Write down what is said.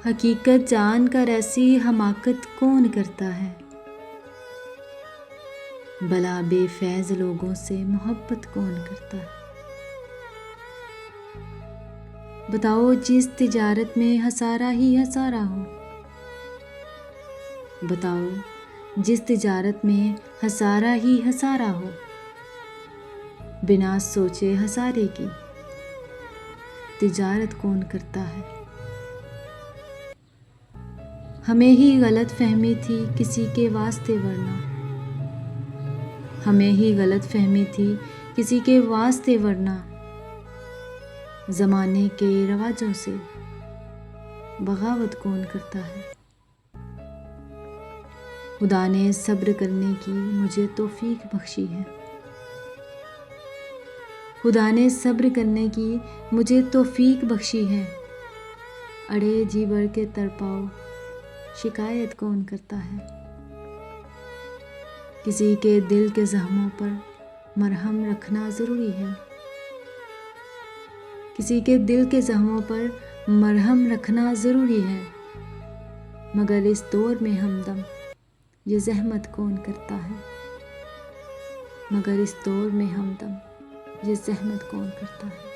حقیقت جان کر ایسی حماقت کون کرتا ہے؟ بلا بے فیض لوگوں سے محبت کون کرتا ہے؟ بتاؤ جس تجارت میں ہسارا ہی ہسارا ہو، بتاؤ جس تجارت میں ہسارا ہی ہسارا ہو، بنا سوچے ہسارے کی تجارت کون کرتا ہے؟ ہمیں ہی غلط فہمی تھی کسی کے واسطے ورنہ، ہمیں ہی غلط فہمی تھی کسی کے واسطے ورنہ، زمانے کے رواجوں سے بغاوت کون کرتا ہے؟ خدا نے صبر کرنے کی مجھے توفیق بخشی ہے، خدا نے صبر کرنے کی مجھے توفیق بخشی ہے، اڑے جی بھر کے تڑپاؤ شکایت کون کرتا ہے؟ کسی کے دل کے زخموں پر مرہم رکھنا ضروری ہے، کسی کے دل کے زخموں پر مرہم رکھنا ضروری ہے، مگر اس دور میں ہمدم یہ زحمت کون کرتا ہے؟ مگر اس دور میں ہمدم یہ زحمت کون کرتا ہے؟